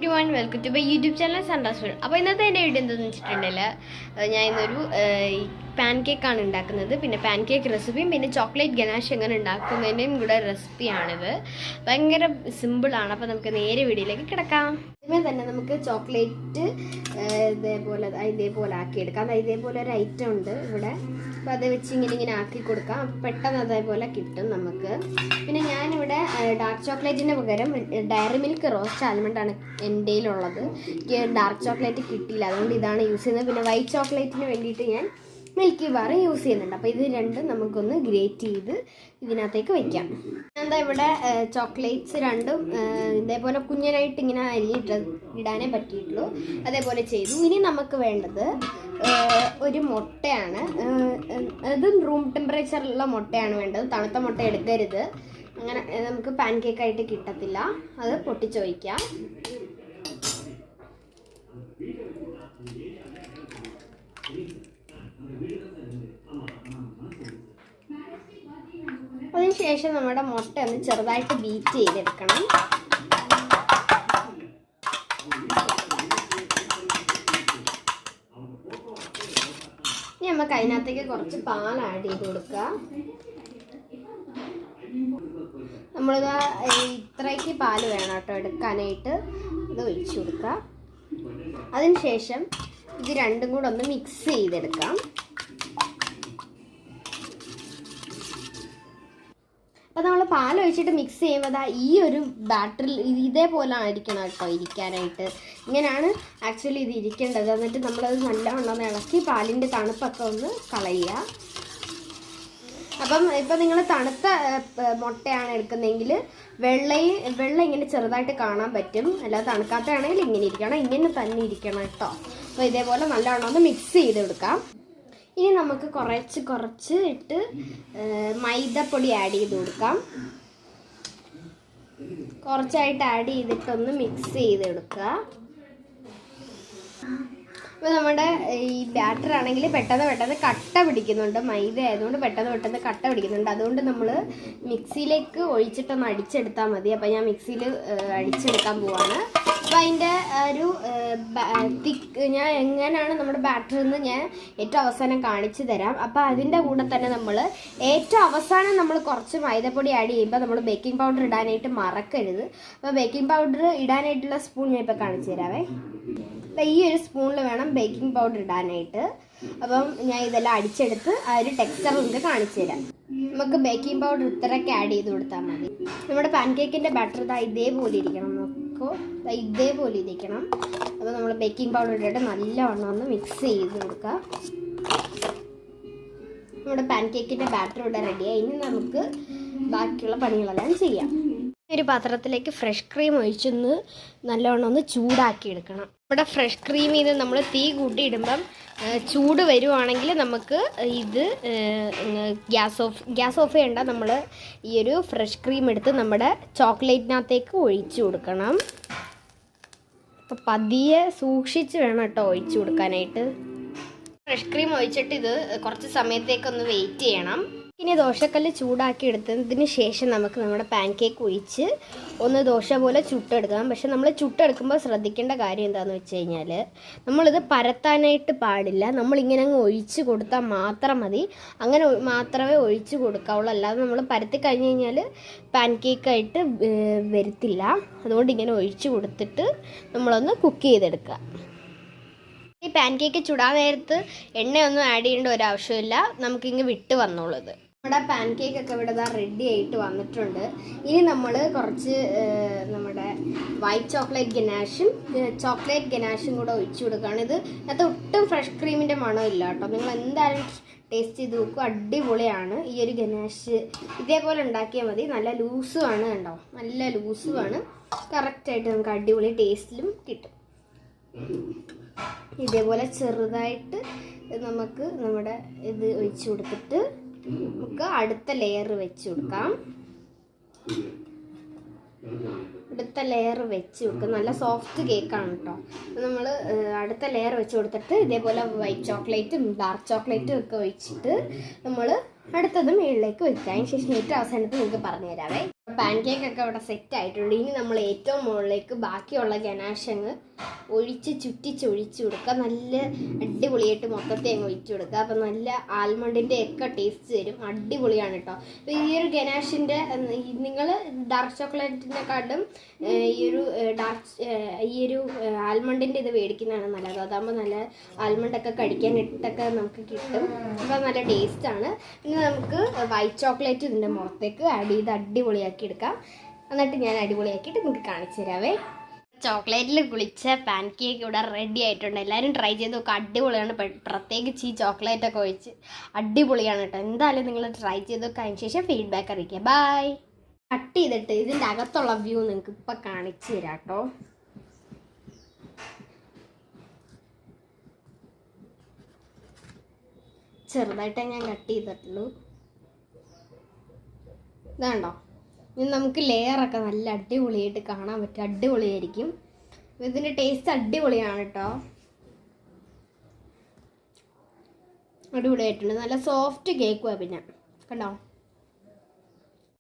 Everyone, welcome to my YouTube channel Sandra's World. അപ്പോൾ ഇന്നത്തെ എൻ്റെ വീഡിയോ എന്താണെന്ന് വെച്ചിട്ടുണ്ടെങ്കിൽ ഞാൻ ഇന്നൊരു പാൻ കേക്കാണ് ഉണ്ടാക്കുന്നത്. പിന്നെ പാൻ കേക്ക് റെസിപ്പിയും പിന്നെ ചോക്ലേറ്റ് ഗനാഷ് എങ്ങനെ ഉണ്ടാക്കുന്നതിൻ്റെയും കൂടെ റെസിപ്പിയാണിത്. ഭയങ്കര സിമ്പിളാണ്. അപ്പോൾ നമുക്ക് നേരെ വീഡിയോയിലേക്ക് കിടക്കാം. ആദ്യമേ തന്നെ നമുക്ക് ചോക്ലേറ്റ് ഇതേപോലെ ആക്കിയെടുക്കാം. ഇതേപോലെ ഒരു ഐറ്റം ഉണ്ട് ഇവിടെ. അപ്പോൾ അത് വെച്ച് ഇങ്ങനെ ആക്കി കൊടുക്കാം. പെട്ടെന്ന് അതേപോലെ കിട്ടും നമുക്ക്. പിന്നെ ഞാനിവിടെ ഡാർക്ക് ചോക്ലേറ്റിൻ്റെ പകരം ഡയറി മിൽക്ക് റോസ്റ്റ് ആൽമണ്ടാണ് എൻ്റെ ഉള്ളത്. ഡാർക്ക് ചോക്ലേറ്റ് കിട്ടിയില്ല, അതുകൊണ്ട് ഇതാണ് യൂസ് ചെയ്യുന്നത്. പിന്നെ വൈറ്റ് ചോക്ലേറ്റിന് വേണ്ടിയിട്ട് ഞാൻ മിൽക്കി ബാർ യൂസ് ചെയ്യുന്നുണ്ട്. അപ്പോൾ ഇത് രണ്ടും നമുക്കൊന്ന് ഗ്രേറ്റ് ചെയ്ത് ഇതിനകത്തേക്ക് വയ്ക്കാം. എന്താ ഇവിടെ ചോക്ലേറ്റ്സ് രണ്ടും ഇതേപോലെ കുഞ്ഞനായിട്ട് ഇങ്ങനെ അരിഞ്ഞിട്ട് ഇടാനേ പറ്റിയിട്ടുള്ളൂ. അതേപോലെ ചെയ്തു. ഇനി നമുക്ക് വേണ്ടത് ഒരു മുട്ടയാണ്. അതും റൂം ടെമ്പറേച്ചറിലുള്ള മുട്ടയാണ് വേണ്ടത്. തണുത്ത മുട്ട എടുക്കരുത്, അങ്ങനെ നമുക്ക് പാൻ കേക്കായിട്ട് കിട്ടത്തില്ല. അത് പൊട്ടിച്ചൊഴിക്കാം. അതിനുശേഷം നമ്മുടെ മുട്ട ഒന്ന് ചെറുതായിട്ട് ബീറ്റ് ചെയ്തെടുക്കണം. ഇനി നമുക്ക് അതിനകത്തേക്ക് കുറച്ച് പാൽ ആഡ് ചെയ്ത് കൊടുക്കുക. നമ്മളിത് ഇത്രയ്ക്ക് പാൽ വേണം കേട്ടോ എടുക്കാനായിട്ട്. ഇത് ഒഴിച്ചു കൊടുക്കുക. അതിനുശേഷം ഇത് രണ്ടും കൂടെ ഒന്ന് മിക്സ് ചെയ്തെടുക്കാം. അപ്പോൾ നമ്മൾ പാൽ ഒഴിച്ചിട്ട് മിക്സ് ചെയ്യുമ്പോൾ ഈ ഒരു ബാറ്ററിൽ ഇതേപോലെ ആയിരിക്കണം കേട്ടോ ഇരിക്കാനായിട്ട്. ഇങ്ങനെയാണ് ആക്ച്വലി ഇത് ഇരിക്കേണ്ടത്. എന്നിട്ട് നമ്മളത് നല്ലവണ്ണം ഇളക്കി പാലിൻ്റെ തണുപ്പൊക്കെ ഒന്ന് കളയുക. അപ്പം ഇപ്പം നിങ്ങൾ തണുത്ത മുട്ടയാണ് എടുക്കുന്നതെങ്കിൽ വെള്ളം ഇങ്ങനെ ചെറുതായിട്ട് കാണാൻ പറ്റും. അല്ലാതെ തണുക്കാത്തതാണെങ്കിൽ ഇങ്ങനെ ഇരിക്കണം, ഇങ്ങനെ തന്നെ ഇരിക്കണം കേട്ടോ. അപ്പോൾ ഇതേപോലെ നല്ലവണ്ണം ഒന്ന് മിക്സ് ചെയ്ത് കൊടുക്കാം. ഇനി നമുക്ക് കുറച്ച് ഇട്ട് മൈദപ്പൊടി ആഡ് ചെയ്ത് കൊടുക്കാം. കുറച്ചായിട്ട് ആഡ് ചെയ്തിട്ടൊന്ന് മിക്സ് ചെയ്ത് കൊടുക്കുക. അപ്പോൾ നമ്മുടെ ഈ ബാറ്റർ ആണെങ്കിൽ പെട്ടെന്ന് കട്ട പിടിക്കുന്നുണ്ട്. മൈദ ആയതുകൊണ്ട് പെട്ടെന്ന് കട്ട പിടിക്കുന്നുണ്ട്. അതുകൊണ്ട് നമ്മൾ മിക്സിയിലേക്ക് ഒഴിച്ചിട്ടൊന്ന് അടിച്ചെടുത്താൽ മതി. അപ്പോൾ ഞാൻ മിക്സിയിൽ അടിച്ചെടുക്കാൻ പോവാണ്. അപ്പോൾ അതിൻ്റെ ഒരു ഞാൻ എങ്ങനെയാണ് നമ്മുടെ ബാറ്റർ എന്ന് ഞാൻ ഏറ്റവും അവസാനം കാണിച്ചു തരാം. അപ്പോൾ അതിൻ്റെ കൂടെ തന്നെ നമ്മൾ ഏറ്റവും അവസാനം നമ്മൾ കുറച്ച് മൈദപ്പൊടി ആഡ് ചെയ്യുമ്പോൾ നമ്മൾ ബേക്കിംഗ് പൗഡർ ഇടാനായിട്ട് മറക്കരുത്. അപ്പോൾ ബേക്കിംഗ് പൗഡർ ഇടാനായിട്ടുള്ള സ്പൂൺ ഞാൻ ഇപ്പോൾ കാണിച്ചു തരാവേ. ഈ ഒരു സ്പൂണിൽ വേണം ബേക്കിംഗ് പൗഡർ ഇടാനായിട്ട്. അപ്പം ഞാൻ ഇതെല്ലാം അടിച്ചെടുത്ത് ആ ഒരു ടെക്സ്ചർ നിങ്ങൾക്ക് കാണിച്ചു തരാം. നമുക്ക് ബേക്കിംഗ് പൗഡർ ഇത്രയൊക്കെ ആഡ് ചെയ്ത് കൊടുത്താൽ മതി. നമ്മുടെ പാൻ കേക്കിൻ്റെ ബാറ്റർ ഇതേപോലെ ഇരിക്കണം. നോക്കൂ, ഇതേപോലെ ഇരിക്കണം. അപ്പോൾ നമ്മൾ ബേക്കിംഗ് പൗഡർ ഇട്ടിട്ട് നല്ലവണ്ണം ഒന്ന് മിക്സ് ചെയ്ത് കൊടുക്കുക. നമ്മുടെ പാൻ കേക്കിൻ്റെ ബാറ്റർ ഇവിടെ റെഡിയായി. ഇനി നമുക്ക് ബാക്കിയുള്ള പണികളെല്ലാം ചെയ്യാം. ഒരു പാത്രത്തിലേക്ക് ഫ്രഷ് ക്രീം ഒഴിച്ചൊന്ന് നല്ലവണ്ണം ഒന്ന് ചൂടാക്കി എടുക്കണം. നമ്മുടെ ഫ്രഷ് ക്രീമിൽ നിന്ന് നമ്മൾ തീ കൂട്ടിയിടുമ്പം ചൂട് വരുവാണെങ്കിൽ നമുക്ക് ഇത് ഗ്യാസ് ഓഫ് ചെയ്യേണ്ട. നമ്മൾ ഈ ഒരു ഫ്രഷ് ക്രീം എടുത്ത് നമ്മുടെ ചോക്ലേറ്റിനകത്തേക്ക് ഒഴിച്ചു കൊടുക്കണം. അപ്പോൾ പതിയെ സൂക്ഷിച്ച് വേണം കേട്ടോ ഒഴിച്ചു കൊടുക്കാനായിട്ട്. ഫ്രഷ് ക്രീം ഒഴിച്ചിട്ട് ഇത് കുറച്ച് സമയത്തേക്കൊന്ന് വെയിറ്റ് ചെയ്യണം. ഇനി ദോശക്കല്ല് ചൂടാക്കി എടുത്തതിന് ശേഷം നമുക്ക് നമ്മുടെ പാൻ കേക്ക് ഒഴിച്ച് ഒന്ന് ദോശ പോലെ ചുട്ടെടുക്കാം. പക്ഷെ നമ്മൾ ചുട്ടെടുക്കുമ്പോൾ ശ്രദ്ധിക്കേണ്ട കാര്യം എന്താണെന്ന് വെച്ച് കഴിഞ്ഞാൽ നമ്മളിത് പരത്താനായിട്ട് പാടില്ല. നമ്മളിങ്ങനെ അങ്ങ് ഒഴിച്ച് കൊടുത്താൽ മാത്രം മതി. അങ്ങനെ മാത്രമേ ഒഴിച്ച് കൊടുക്കാവുള്ളൂ. അല്ലാതെ നമ്മൾ പരത്തി കഴിഞ്ഞ് കഴിഞ്ഞാൽ പാൻ കേക്കായിട്ട് വരത്തില്ല. അതുകൊണ്ട് ഇങ്ങനെ ഒഴിച്ച് കൊടുത്തിട്ട് നമ്മളൊന്ന് കുക്ക് ചെയ്തെടുക്കുക. ഈ പാൻ കേക്ക് ചുടാൻ നേരത്ത് എണ്ണയൊന്നും ആഡ് ചെയ്യേണ്ട ഒരാവശ്യമില്ല. നമുക്കിങ്ങ് വിട്ട് വന്നോളൂ. നമ്മുടെ പാൻ കേക്കൊക്കെ ഇവിടെ റെഡി ആയിട്ട് വന്നിട്ടുണ്ട്. ഇനി നമ്മൾ കുറച്ച് നമ്മുടെ വൈറ്റ് ചോക്ലേറ്റ് ഗനാഷും കൂടെ ഒഴിച്ചു കൊടുക്കുകയാണ്. അത് ഒട്ടും ഫ്രഷ് ക്രീമിൻ്റെ മണമില്ല കേട്ടോ. നിങ്ങൾ എന്തായാലും ടേസ്റ്റ് ചെയ്ത് നോക്കും, അടിപൊളിയാണ്. ഈ ഒരു ഗനാഷ് ഇതേപോലെ ഉണ്ടാക്കിയാൽ മതി. നല്ല ലൂസുമാണ് കണ്ടോ, നല്ല ലൂസുമാണ്. കറക്റ്റായിട്ട് നമുക്ക് അടിപൊളി ടേസ്റ്റിലും കിട്ടും. ഇതേപോലെ ചെറുതായിട്ട് നമുക്ക് നമ്മുടെ ഇത് ഒഴിച്ചു കൊടുത്തിട്ട് നമുക്ക് അടുത്ത ലെയർ വെച്ച് കൊടുക്കാം. നല്ല സോഫ്റ്റ് കേക്കാണ് കേട്ടോ. നമ്മൾ അടുത്ത ലെയർ വെച്ച് കൊടുത്തിട്ട് ഇതേപോലെ വൈറ്റ് ചോക്ലേറ്റും ഡാർക്ക് ചോക്ലേറ്റും ഒക്കെ ഒഴിച്ചിട്ട് നമ്മൾ അടുത്തത് മുകളിലേക്ക് വെക്കാം. അതിന് ശേഷം ഏറ്റവും അവസാനത്ത് നിങ്ങൾക്ക് പറഞ്ഞു തരാവേ. പാൻ കേക്കൊക്കെ അവിടെ സെറ്റ് ആയിട്ടുണ്ട്. ഇനി നമ്മൾ ഏറ്റവും മുകളിലേക്ക് ബാക്കിയുള്ള ഗനാഷങ്ങ് ചുറ്റിച്ചൊഴിച്ച് കൊടുക്കുക. നല്ല അടിപൊളിയായിട്ട് മൊത്തത്തെ അങ്ങ് ഒഴിച്ചു കൊടുക്കുക. അപ്പം നല്ല ആൽമണ്ടിൻ്റെ ഒക്കെ ടേസ്റ്റ് തരും. അടിപൊളിയാണ് കേട്ടോ. അപ്പോൾ ഈ ഒരു ഗനാഷിൻ്റെ നിങ്ങൾ ഡാർക്ക് ചോക്ലേറ്റിനെക്കാട്ടും ഈ ഒരു ആൽമണ്ടിൻ്റെ ഇത് മേടിക്കുന്നതാണ് നല്ലത്. അതാകുമ്പോൾ നല്ല ആൽമണ്ടൊക്കെ കഴിക്കാനിട്ടൊക്കെ നമുക്ക് കിട്ടും. അപ്പോൾ നല്ല ടേസ്റ്റാണ്. പിന്നെ നമുക്ക് വൈറ്റ് ചോക്ലേറ്റ് ഇതിൻ്റെ മുഖത്തേക്ക് ആഡ് ചെയ്ത് അടിപൊളിയാക്കി എടുക്കാം. എന്നിട്ട് ഞാൻ അടിപൊളിയാക്കിയിട്ട് നിങ്ങൾക്ക് കാണിച്ചു തരാവേ. ചോക്ലേറ്റിൽ കുളിച്ച പാൻ കേക്ക് ഇവിടെ റെഡി ആയിട്ടുണ്ട്. എല്ലാവരും ട്രൈ ചെയ്ത് നോക്കുക. അടിപൊളിയാണ്. പ്രത്യേകിച്ച് ഈ ചോക്ലേറ്റൊക്കെ ഒഴിച്ച് അടിപൊളിയാണ് കേട്ടോ. എന്തായാലും നിങ്ങൾ ട്രൈ ചെയ്ത് നോക്കുക. അതിന് ശേഷം ഫീഡ്ബാക്ക് അറിയിക്കുക. ബൈ. കട്ട് ചെയ്തിട്ട് ഇതിൻ്റെ അകത്തുള്ള വ്യൂ നിങ്ങൾക്ക് ഇപ്പം കാണിച്ചു തരാം കേട്ടോ. ചെറുതായിട്ടേ ഞാൻ കട്ട് ചെയ്തിട്ടുള്ളൂ. ഇതാണ്ടോ. ഇനി നമുക്ക് ലെയറൊക്കെ നല്ല അടിപൊളിയായിട്ട് കാണാൻ പറ്റും. അടിപൊളിയായിരിക്കും. ഇതിൻ്റെ ടേസ്റ്റ് അടിപൊളിയാണ് കേട്ടോ. അടിപൊളിയായിട്ടുണ്ട്. നല്ല സോഫ്റ്റ് കേക്കുമാണ്. പിന്നെ കണ്ടോ.